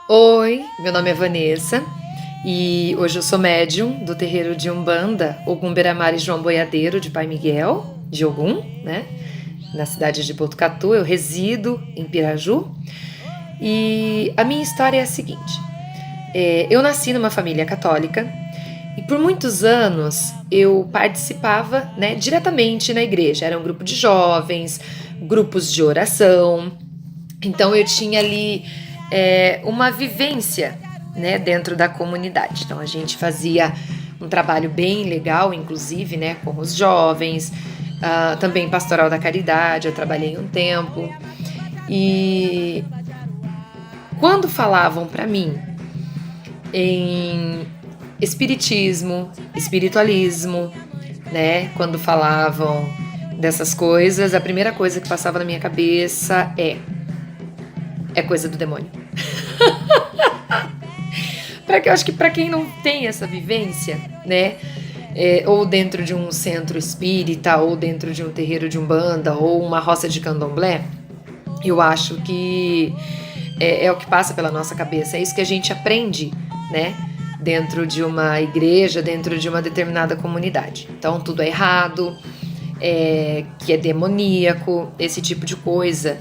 Oi, meu nome é Vanessa e hoje eu sou médium do terreiro de Umbanda, Ogum Beramari João Boiadeiro de Pai Miguel, de Ogum, né? Na cidade de Botucatu, eu resido em Piraju e a minha história é a seguinte: eu nasci numa família católica e por muitos anos eu participava, né, diretamente na igreja. Era um grupo de jovens, grupos de oração. Então eu tinha ali uma vivência, né, dentro da comunidade. Então a gente fazia um trabalho bem legal, inclusive, né, com os jovens, também pastoral da caridade. Eu trabalhei um tempo e quando falavam para mim em espiritismo, espiritualismo, né, quando falavam dessas coisas, a primeira coisa que passava na minha cabeça é coisa do demônio. Eu acho que para quem não tem essa vivência, né, ou dentro de um centro espírita, ou dentro de um terreiro de umbanda, ou uma roça de candomblé, eu acho que é o que passa pela nossa cabeça. É isso que a gente aprende, né, dentro de uma igreja, dentro de uma determinada comunidade. Então tudo é errado, que é demoníaco, esse tipo de coisa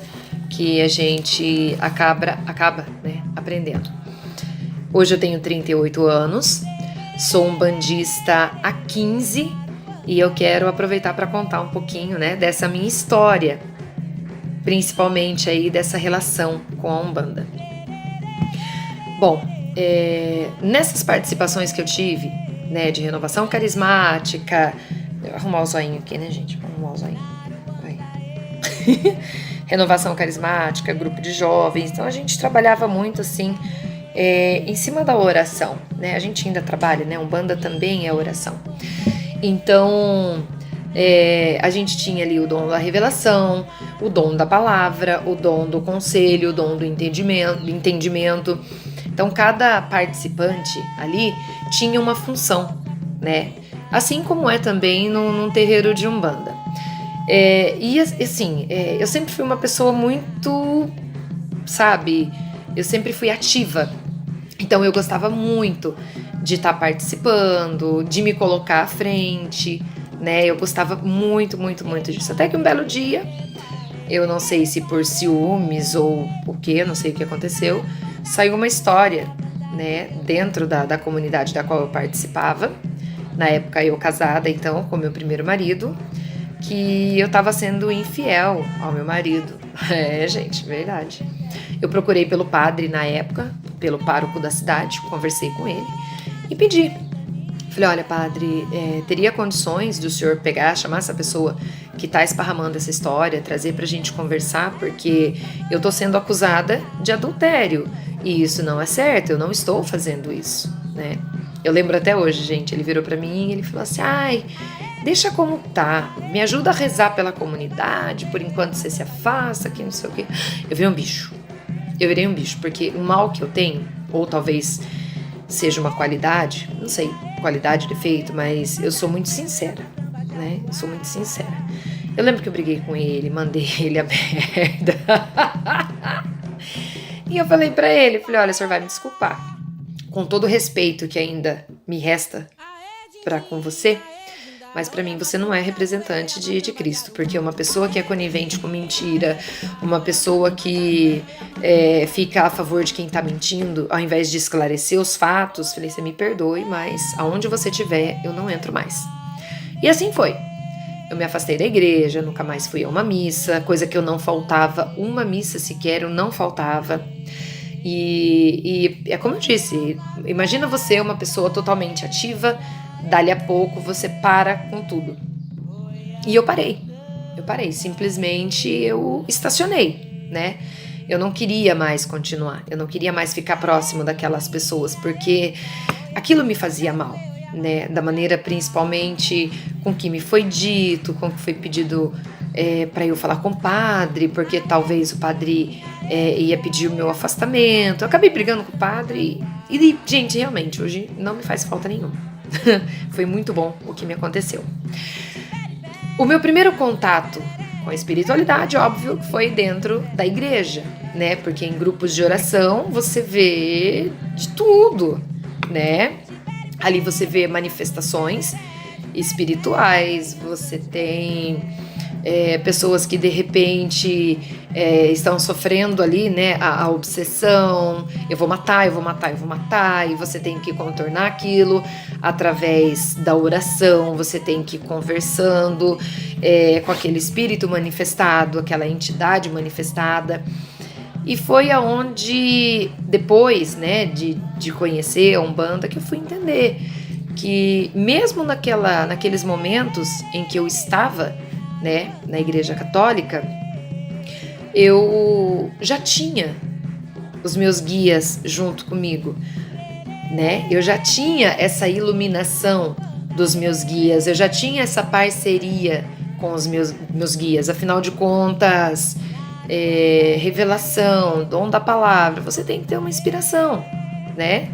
que a gente acaba, né, aprendendo. Hoje eu tenho 38 anos, sou umbandista há 15 e eu quero aproveitar para contar um pouquinho, né, dessa minha história, principalmente aí dessa relação com a Umbanda. Bom, nessas participações que eu tive, né, de renovação carismática, vou arrumar o zoinho aqui, né, gente? Vou arrumar o zoinho. Renovação carismática, grupo de jovens. Então a gente trabalhava muito assim, em cima da oração, né? A gente ainda trabalha, né? Umbanda também é oração. Então a gente tinha ali o dom da revelação, o dom da palavra, o dom do conselho, o dom do entendimento. Então cada participante ali tinha uma função, né? Assim como é também num terreiro de Umbanda. E assim, eu sempre fui uma pessoa muito, sabe, eu sempre fui ativa. Então eu gostava muito de estar participando, de me colocar à frente, né? Eu gostava muito, muito, muito disso. Até que um belo dia, eu não sei se por ciúmes ou por quê, não sei o que aconteceu, saiu uma história, né, dentro da comunidade da qual eu participava. Na época eu casada, então, com meu primeiro marido, que eu estava sendo infiel ao meu marido. Gente, verdade. Eu procurei pelo padre na época, pelo pároco da cidade, conversei com ele e pedi. Falei, olha, padre, teria condições do senhor chamar essa pessoa que está esparramando essa história, trazer pra gente conversar, porque eu tô sendo acusada de adultério e isso não é certo, eu não estou fazendo isso, né? Eu lembro até hoje, gente, ele virou pra mim e ele falou assim, deixa como tá, me ajuda a rezar pela comunidade, por enquanto você se afasta, que não sei o quê. Eu virei um bicho, porque o mal que eu tenho, ou talvez seja uma qualidade, não sei, qualidade, defeito, mas eu sou muito sincera, né? Eu sou muito sincera. Eu lembro que eu briguei com ele, mandei ele a merda. E eu falei pra ele, olha, o senhor vai me desculpar, com todo o respeito que ainda me resta pra com você, mas para mim você não é representante de Cristo, porque uma pessoa que é conivente com mentira, uma pessoa que fica a favor de quem tá mentindo, ao invés de esclarecer os fatos, falei, você me perdoe, mas aonde você estiver, eu não entro mais. E assim foi. Eu me afastei da igreja, nunca mais fui a uma missa, coisa que eu não faltava, uma missa sequer eu não faltava. E é como eu disse, imagina você uma pessoa totalmente ativa, dali a pouco você para com tudo. E eu parei, simplesmente eu estacionei, né? Eu não queria mais continuar, eu não queria mais ficar próximo daquelas pessoas, porque aquilo me fazia mal, né? Da maneira principalmente com que me foi dito, com que foi pedido para eu falar com o padre, porque talvez o padre ia pedir o meu afastamento. Eu acabei brigando com o padre e gente, realmente, hoje não me faz falta nenhuma. Foi muito bom o que me aconteceu. O meu primeiro contato com a espiritualidade, óbvio, foi dentro da igreja, né? Porque em grupos de oração você vê de tudo, né? Ali você vê manifestações espirituais, você tem pessoas que de repente estão sofrendo ali, né, a obsessão, eu vou matar, eu vou matar, eu vou matar, e você tem que contornar aquilo através da oração, você tem que ir conversando com aquele espírito manifestado, aquela entidade manifestada. E foi aonde, depois, né, de conhecer a Umbanda, que eu fui entender que mesmo naqueles momentos em que eu estava, né, na Igreja Católica, eu já tinha os meus guias junto comigo, né? Eu já tinha essa iluminação dos meus guias, eu já tinha essa parceria com os meus guias. Afinal de contas, revelação, dom da palavra, você tem que ter uma inspiração, né?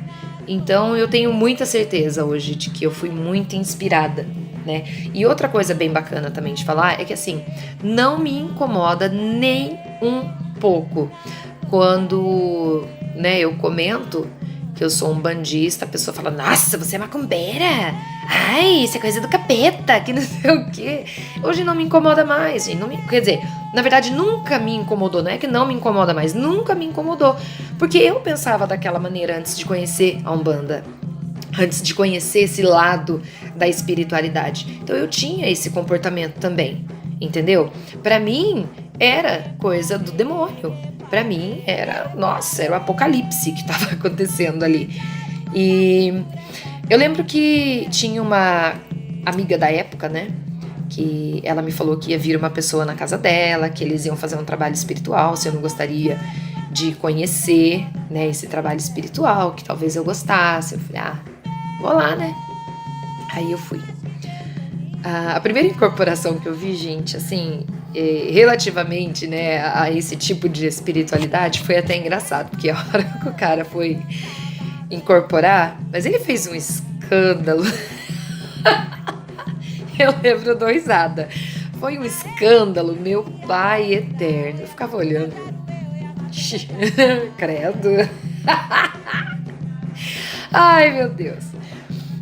Então eu tenho muita certeza hoje de que eu fui muito inspirada, né? E outra coisa bem bacana também de falar é que assim, não me incomoda nem um pouco quando, né, eu comento que eu sou um bandista, a pessoa fala, nossa, você é macumbeira, ai, isso é coisa do capeta, que não sei o quê. Hoje não me incomoda mais, gente. Quer dizer, na verdade nunca me incomodou, não é que não me incomoda mais, nunca me incomodou, porque eu pensava daquela maneira antes de conhecer a Umbanda, antes de conhecer esse lado da espiritualidade. Então eu tinha esse comportamento também, entendeu? Pra mim era coisa do demônio. Pra mim era, nossa, era o apocalipse que estava acontecendo ali. E eu lembro que tinha uma amiga da época, né? Que ela me falou que ia vir uma pessoa na casa dela, que eles iam fazer um trabalho espiritual, se eu não gostaria de conhecer, né, esse trabalho espiritual, que talvez eu gostasse. Eu falei, vou lá, né? Aí eu fui. A primeira incorporação que eu vi, gente, assim, relativamente, né, a esse tipo de espiritualidade, foi até engraçado, porque a hora que o cara foi incorporar, mas ele fez um escândalo. Eu lembro da risada. Foi um escândalo, meu pai eterno. Eu ficava olhando. Credo. Ai, meu Deus.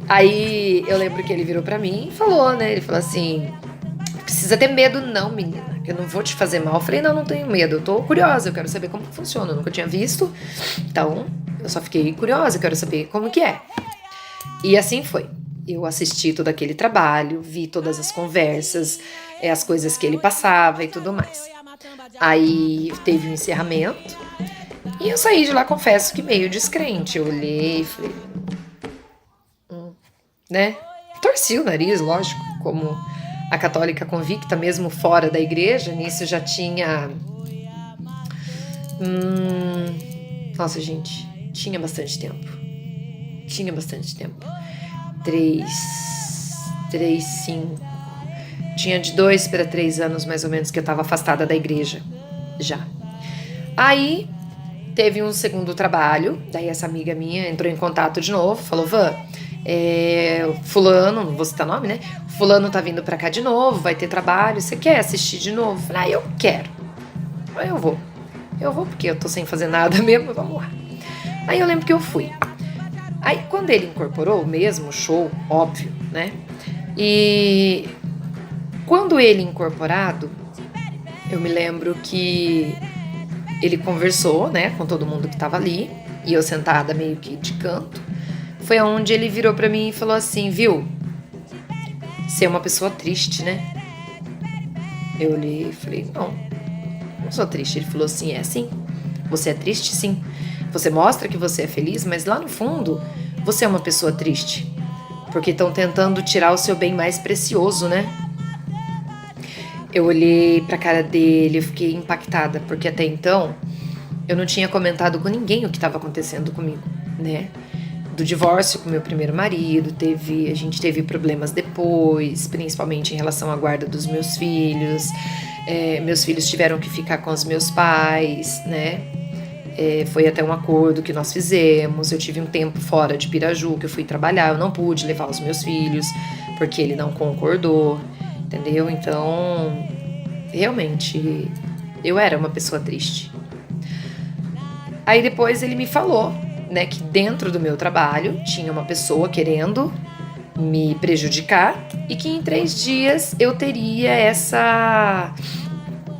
Aí eu lembro que ele virou pra mim e falou, né? Ele falou assim, precisa ter medo não, menina, que eu não vou te fazer mal. Eu falei, não tenho medo, eu tô curiosa, eu quero saber como que funciona, eu nunca tinha visto. Então, eu só fiquei curiosa, eu quero saber como que é. E assim foi. Eu assisti todo aquele trabalho, vi todas as conversas, as coisas que ele passava e tudo mais. Aí teve um encerramento e eu saí de lá, confesso que meio descrente. Eu olhei e falei, né? Torci o nariz, lógico, como a católica convicta, mesmo fora da igreja. Nisso já tinha... Nossa, gente, tinha bastante tempo. Tinha bastante tempo. 5. Tinha de 2 para 3 anos, mais ou menos, que eu estava afastada da igreja, já. Aí, teve um segundo trabalho, daí essa amiga minha entrou em contato de novo, falou, Van, fulano, não vou citar nome, né? Fulano tá vindo pra cá de novo, vai ter trabalho, você quer assistir de novo? Falei, eu quero. Aí eu vou porque eu tô sem fazer nada mesmo, vamos lá. Aí eu lembro que eu fui. Aí quando ele incorporou, mesmo show, óbvio, né? E quando ele incorporado, eu me lembro que ele conversou, né, com todo mundo que tava ali, e eu sentada meio que de canto. Foi onde ele virou pra mim e falou assim, viu? Você é uma pessoa triste, né? Eu olhei e falei, não sou triste. Ele falou assim, sim. Você é triste, sim. Você mostra que você é feliz, mas lá no fundo, você é uma pessoa triste. Porque estão tentando tirar o seu bem mais precioso, né? Eu olhei pra cara dele, eu fiquei impactada, porque até então eu não tinha comentado com ninguém o que estava acontecendo comigo, né? Do divórcio com meu primeiro marido, a gente teve problemas depois, principalmente em relação à guarda dos meus filhos. Meus filhos tiveram que ficar com os meus pais, né? Foi até um acordo que nós fizemos. Eu tive um tempo fora de Piraju, que eu fui trabalhar, eu não pude levar os meus filhos, porque ele não concordou, entendeu? Então, realmente, eu era uma pessoa triste. Aí depois ele me falou, né, que dentro do meu trabalho tinha uma pessoa querendo me prejudicar e que em 3 dias eu teria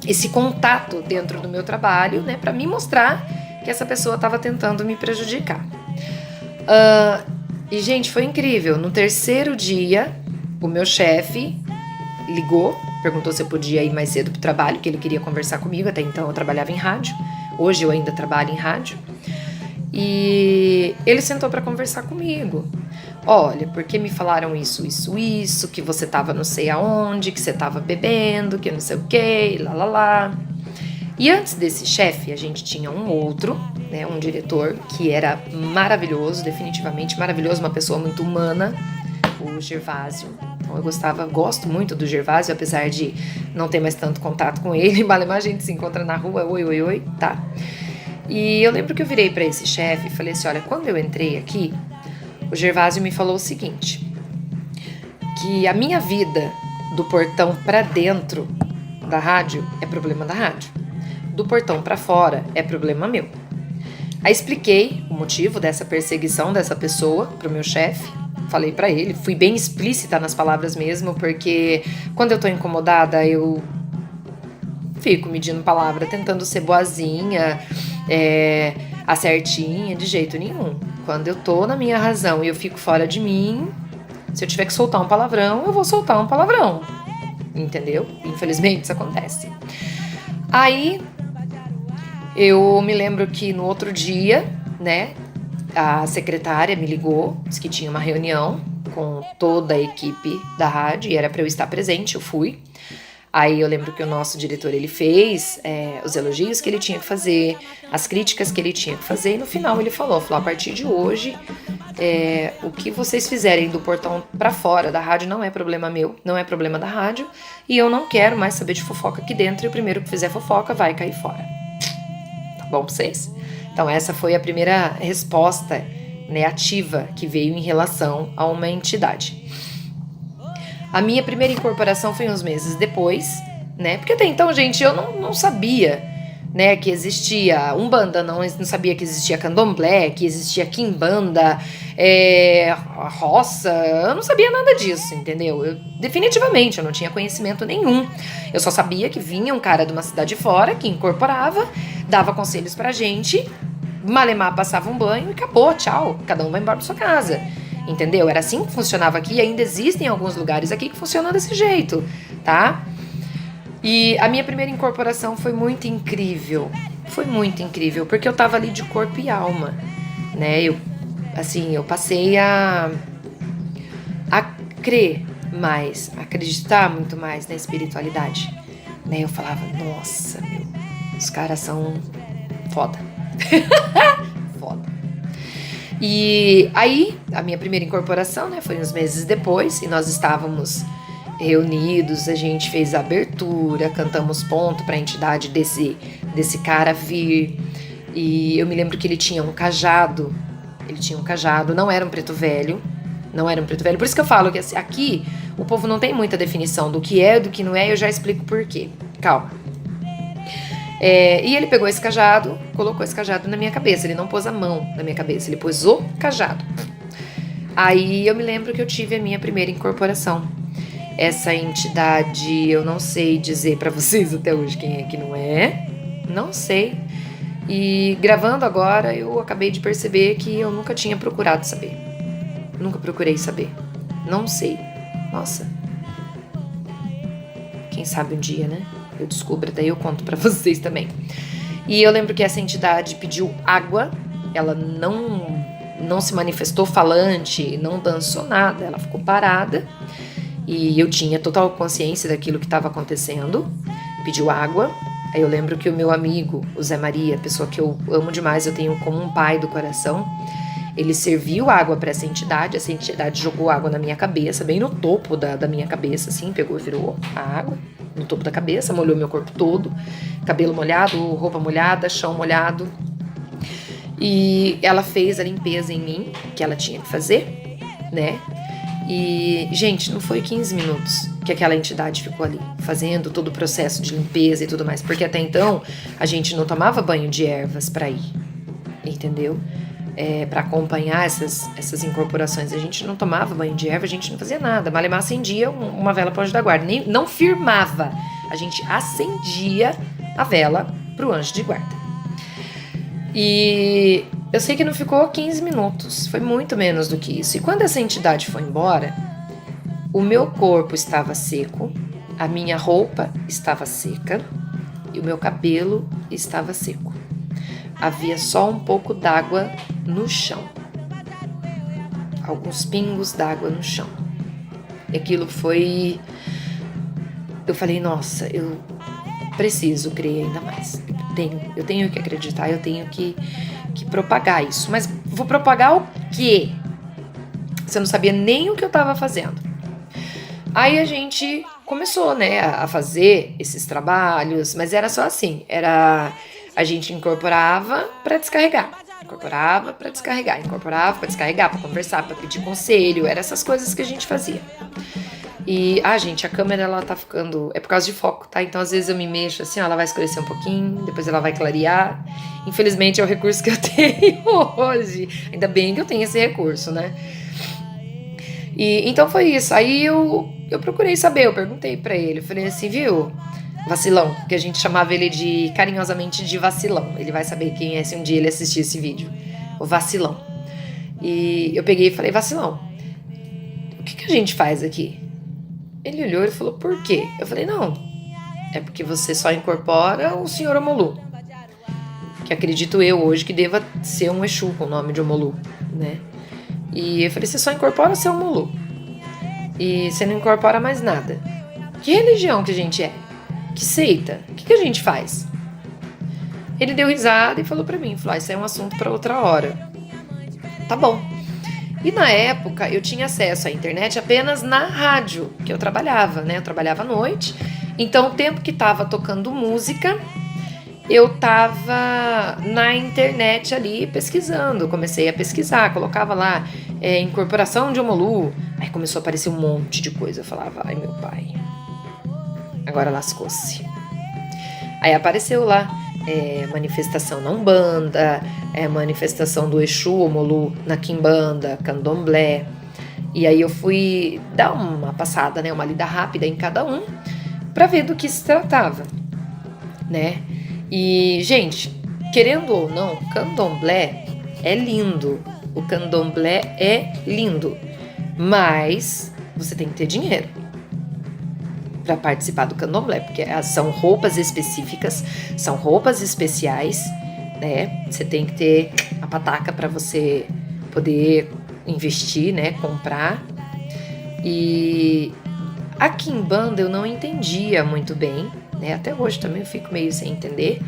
esse contato dentro do meu trabalho, né, para me mostrar que essa pessoa estava tentando me prejudicar. E, gente, foi incrível. No 3º dia, o meu chefe ligou, perguntou se eu podia ir mais cedo pro trabalho, que ele queria conversar comigo. Até então eu trabalhava em rádio. Hoje eu ainda trabalho em rádio. E ele sentou para conversar comigo. Olha, porque me falaram isso, que você tava não sei aonde, que você tava bebendo, que não sei o que, lá. E antes desse chefe, a gente tinha um outro, né, um diretor que era maravilhoso, definitivamente maravilhoso, uma pessoa muito humana, o Gervásio. Então eu gosto muito do Gervásio, apesar de não ter mais tanto contato com ele, mas a gente se encontra na rua, oi, tá? E eu lembro que eu virei para esse chefe e falei assim, olha, quando eu entrei aqui, o Gervásio me falou o seguinte, que a minha vida do portão para dentro da rádio é problema da rádio, do portão para fora é problema meu. Aí expliquei o motivo dessa perseguição dessa pessoa pro meu chefe, falei para ele, fui bem explícita nas palavras mesmo, porque quando eu tô incomodada eu fico medindo palavra, tentando ser boazinha, a certinha, de jeito nenhum. Quando eu tô na minha razão e eu fico fora de mim, se eu tiver que soltar um palavrão, eu vou soltar um palavrão. Entendeu? Infelizmente isso acontece. Aí, eu me lembro que no outro dia, né, a secretária me ligou, disse que tinha uma reunião com toda a equipe da rádio e era para eu estar presente, eu fui. Aí eu lembro que o nosso diretor, ele fez os elogios que ele tinha que fazer, as críticas que ele tinha que fazer, e no final ele falou, a partir de hoje, o que vocês fizerem do portão pra fora da rádio não é problema meu, não é problema da rádio, e eu não quero mais saber de fofoca aqui dentro, e o primeiro que fizer fofoca vai cair fora. Tá bom pra vocês? Então essa foi a primeira resposta, né, ativa que veio em relação a uma entidade. A minha primeira incorporação foi uns meses depois, né? Porque até então, gente, eu não sabia, né, que existia Umbanda, não sabia que existia Candomblé, que existia Quimbanda, roça, eu não sabia nada disso, entendeu? Definitivamente, eu não tinha conhecimento nenhum. Eu só sabia que vinha um cara de uma cidade fora, que incorporava, dava conselhos pra gente, malemar passava um banho e acabou, tchau, cada um vai embora pra sua casa. Entendeu? Era assim que funcionava aqui e ainda existem alguns lugares aqui que funcionam desse jeito, tá? E a minha primeira incorporação foi muito incrível. Foi muito incrível, porque eu tava ali de corpo e alma, né? Eu passei a crer mais, a acreditar muito mais na espiritualidade, né? Eu falava, nossa, os caras são foda. Foda. E aí, a minha primeira incorporação, né, foi uns meses depois, e nós estávamos reunidos, a gente fez a abertura, cantamos ponto para a entidade desse cara vir, e eu me lembro que ele tinha um cajado, não era um preto velho, por isso que eu falo que aqui o povo não tem muita definição do que é, do que não é, eu já explico por quê, calma. E ele pegou esse cajado, colocou esse cajado na minha cabeça. Ele não pôs a mão na minha cabeça, ele pôs o cajado. Aí eu me lembro que eu tive a minha primeira incorporação. Essa entidade, eu não sei dizer pra vocês até hoje quem é que não é. Não sei. E gravando agora, eu acabei de perceber que eu nunca tinha procurado saber. Nunca procurei saber. Não sei. Nossa. Quem sabe um dia, né? Eu descubro, daí eu conto pra vocês também. E eu lembro que essa entidade pediu água, ela não se manifestou falante, não dançou nada, ela ficou parada e eu tinha total consciência daquilo que estava acontecendo, pediu água. Aí eu lembro que o meu amigo, o Zé Maria, pessoa que eu amo demais, eu tenho como um pai do coração, ele serviu água para essa entidade jogou água na minha cabeça, bem no topo da minha cabeça, assim, pegou e virou a água no topo da cabeça, molhou meu corpo todo, cabelo molhado, roupa molhada, chão molhado. E ela fez a limpeza em mim, que ela tinha que fazer, né? E, gente, não foi 15 minutos que aquela entidade ficou ali, fazendo todo o processo de limpeza e tudo mais, porque até então a gente não tomava banho de ervas pra ir. entendeu? Para acompanhar essas incorporações. A gente não tomava banho de erva, a gente não fazia nada. Malemar acendia uma vela para o anjo da guarda. Não firmava. A gente acendia a vela para o anjo de guarda. E eu sei que não ficou 15 minutos. Foi muito menos do que isso. E quando essa entidade foi embora, o meu corpo estava seco, a minha roupa estava seca e o meu cabelo estava seco. Havia só um pouco d'água no chão. Alguns pingos d'água no chão. E aquilo foi... Eu falei, nossa, eu preciso crer ainda mais. Eu tenho que acreditar, eu tenho que propagar isso. Mas vou propagar o quê? Você não sabia nem o que eu estava fazendo. Aí a gente começou, né, a fazer esses trabalhos, mas era só assim, a gente incorporava para descarregar, incorporava para descarregar, para conversar, para pedir conselho, eram essas coisas que a gente fazia. E, gente, a câmera, ela tá ficando... É por causa de foco, tá? Então, às vezes eu me mexo assim, ela vai escurecer um pouquinho, depois ela vai clarear. Infelizmente, é o recurso que eu tenho hoje. Ainda bem que eu tenho esse recurso, né? E, então, foi isso. Aí, eu procurei saber, eu perguntei pra ele. Eu falei assim, viu, vacilão, que a gente chamava ele carinhosamente de vacilão. Ele vai saber quem é se um dia ele assistir esse vídeo. O vacilão. E eu peguei e falei, vacilão, o que a gente faz aqui? Ele olhou e falou, por quê? Eu falei, não, é porque você só incorpora o senhor Omolu, que acredito eu hoje que deva ser um Exu com o nome de Omolu, né? E eu falei, você só incorpora o seu Omolu e você não incorpora mais nada. Que religião que a gente é? Que seita? O que a gente faz? Ele deu risada e falou pra mim, falou, isso é um assunto pra outra hora. Tá bom. E na época eu tinha acesso à internet apenas na rádio que eu trabalhava, né? Eu trabalhava à noite, então o tempo que tava tocando música, eu tava na internet ali pesquisando. Comecei a pesquisar, colocava lá incorporação de Omolu, aí começou a aparecer um monte de coisa. Eu falava, ai meu pai, agora lascou-se. Aí apareceu lá manifestação na Umbanda, manifestação do Exu Omolu na Quimbanda, Candomblé. E aí eu fui dar uma passada, né, uma lida rápida em cada um para ver do que se tratava, né? E, gente, querendo ou não, Candomblé é lindo. O Candomblé é lindo, mas você tem que ter dinheiro para participar do Candomblé, porque são roupas específicas, são roupas especiais, né? Você tem que ter a pataca para você poder investir, né? Comprar. E a Quimbanda eu não entendia muito bem, né? Até hoje também eu fico meio sem entender,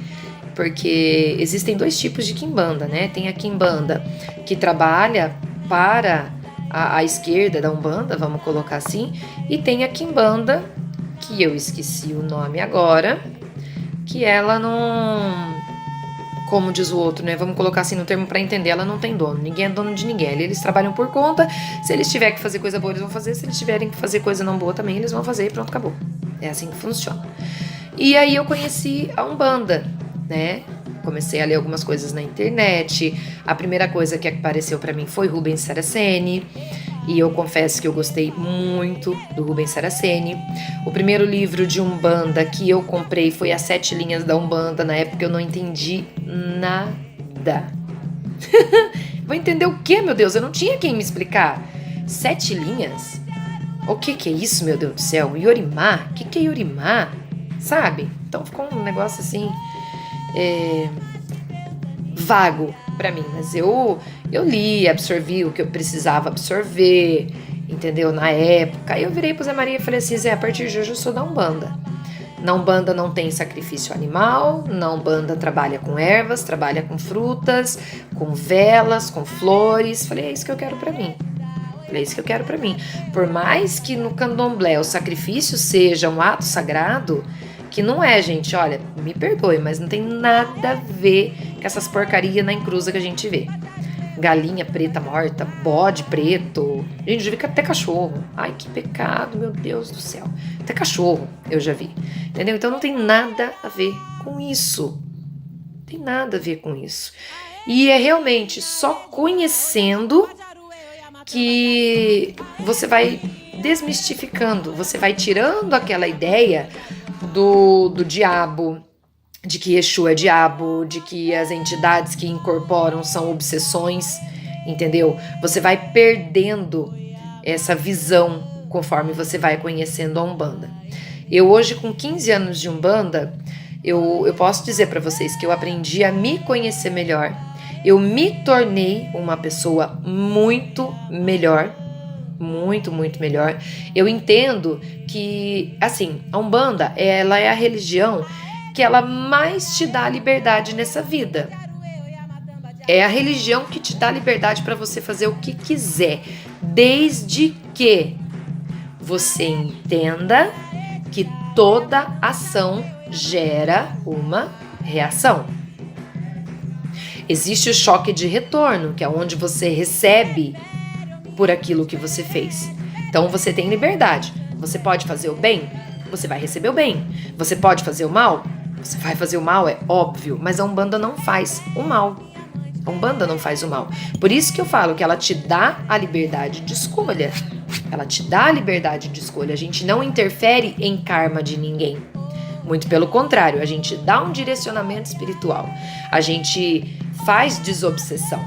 porque existem dois tipos de Quimbanda, né? Tem a Quimbanda que trabalha para a esquerda da Umbanda, vamos colocar assim, e tem a Quimbanda, que eu esqueci o nome agora, que ela não... Como diz o outro, né? Vamos colocar assim no termo para entender, ela não tem dono. Ninguém é dono de ninguém. Eles trabalham por conta. Se eles tiverem que fazer coisa boa, eles vão fazer. Se eles tiverem que fazer coisa não boa também, eles vão fazer e pronto, acabou. É assim que funciona. E aí eu conheci a Umbanda, né? Comecei a ler algumas coisas na internet. A primeira coisa que apareceu para mim foi Rubens Saraceni. E eu confesso que eu gostei muito do Rubens Saraceni. O primeiro livro de Umbanda que eu comprei foi As 7 Linhas da Umbanda. Na época eu não entendi nada. Vou entender o quê, meu Deus? Eu não tinha quem me explicar. 7 linhas? O que é isso, meu Deus do céu? Yorimá? O que é Yorimá? Sabe? Então ficou um negócio assim... vago pra mim, mas eu li, absorvi o que eu precisava absorver, entendeu? Na época, aí eu virei pro Zé Maria e falei assim, Zé, a partir de hoje eu sou da Umbanda. Na Umbanda não tem sacrifício animal, na Umbanda trabalha com ervas, trabalha com frutas, com velas, com flores. Falei, é isso que eu quero pra mim. Falei, é isso que eu quero pra mim. Por mais que no Candomblé o sacrifício seja um ato sagrado, que não é, gente, olha, me perdoe, mas não tem nada a ver com essas porcarias na encruza que a gente vê. Galinha preta morta, bode preto. Gente, eu já vi até cachorro. Ai, que pecado, meu Deus do céu. Até cachorro eu já vi. Entendeu? Então não tem nada a ver com isso. Não tem nada a ver com isso. E é realmente só conhecendo que você vai desmistificando, você vai tirando aquela ideia do diabo, de que Exu é diabo, de que as entidades que incorporam são obsessões, entendeu? Você vai perdendo essa visão conforme você vai conhecendo a Umbanda. Eu hoje, com 15 anos de Umbanda, eu posso dizer para vocês que eu aprendi a me conhecer melhor. Eu me tornei uma pessoa muito melhor, muito, muito melhor. Eu entendo que, assim, a Umbanda, ela é a religião que ela mais te dá liberdade nessa vida. É a religião que te dá liberdade para você fazer o que quiser, desde que você entenda que toda ação gera uma reação. Existe o choque de retorno, que é onde você recebe por aquilo que você fez. Então você tem liberdade. Você pode fazer o bem, você vai receber o bem. Você pode fazer o mal, você vai fazer o mal, é óbvio. Mas a Umbanda não faz o mal. A Umbanda não faz o mal. Por isso que eu falo que ela te dá a liberdade de escolha. Ela te dá a liberdade de escolha. A gente não interfere em karma de ninguém. Muito pelo contrário, a gente dá um direcionamento espiritual. A gente faz desobsessão,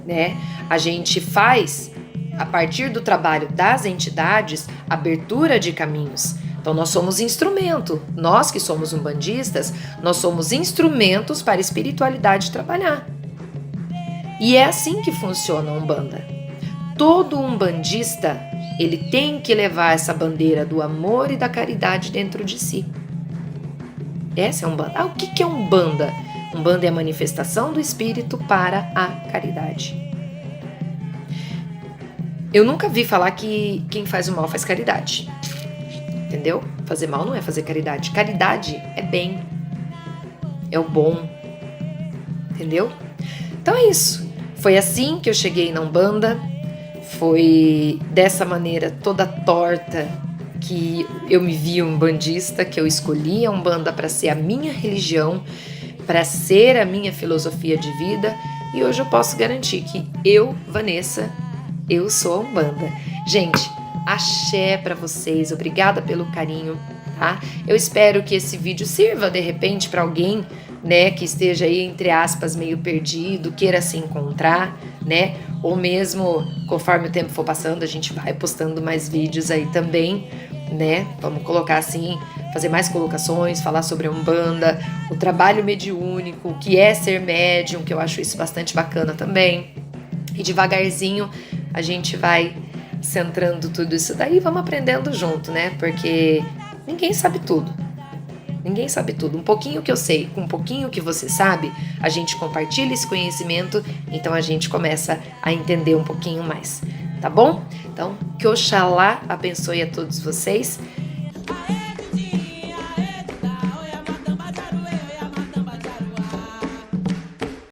né? A gente faz, a partir do trabalho das entidades, abertura de caminhos. Então nós somos instrumento. Nós que somos umbandistas, nós somos instrumentos para a espiritualidade trabalhar. E é assim que funciona a Umbanda. Todo umbandista, ele tem que levar essa bandeira do amor e da caridade dentro de si. Essa é a Umbanda. O que é Umbanda? Umbanda é a manifestação do espírito para a caridade. Eu nunca vi falar que quem faz o mal faz caridade. Entendeu? Fazer mal não é fazer caridade. Caridade é bem. É o bom. Entendeu? Então é isso. Foi assim que eu cheguei na Umbanda. Foi dessa maneira toda torta que eu me vi umbandista, que eu escolhi a Umbanda para ser a minha religião, para ser a minha filosofia de vida. E hoje eu posso garantir que eu, Vanessa, eu sou a Umbanda. Gente, axé para vocês, obrigada pelo carinho, tá? Eu espero que esse vídeo sirva de repente para alguém, né, que esteja aí entre aspas meio perdido, queira se encontrar, né? Ou mesmo conforme o tempo for passando, a gente vai postando mais vídeos aí também, né? Vamos colocar assim, fazer mais colocações, falar sobre a Umbanda, o trabalho mediúnico, o que é ser médium, que eu acho isso bastante bacana também. E devagarzinho a gente vai centrando tudo isso daí e vamos aprendendo junto, né? Porque ninguém sabe tudo. Ninguém sabe tudo. Um pouquinho que eu sei, com um pouquinho que você sabe, a gente compartilha esse conhecimento, então a gente começa a entender um pouquinho mais, tá bom? Então, que Oxalá abençoe a todos vocês.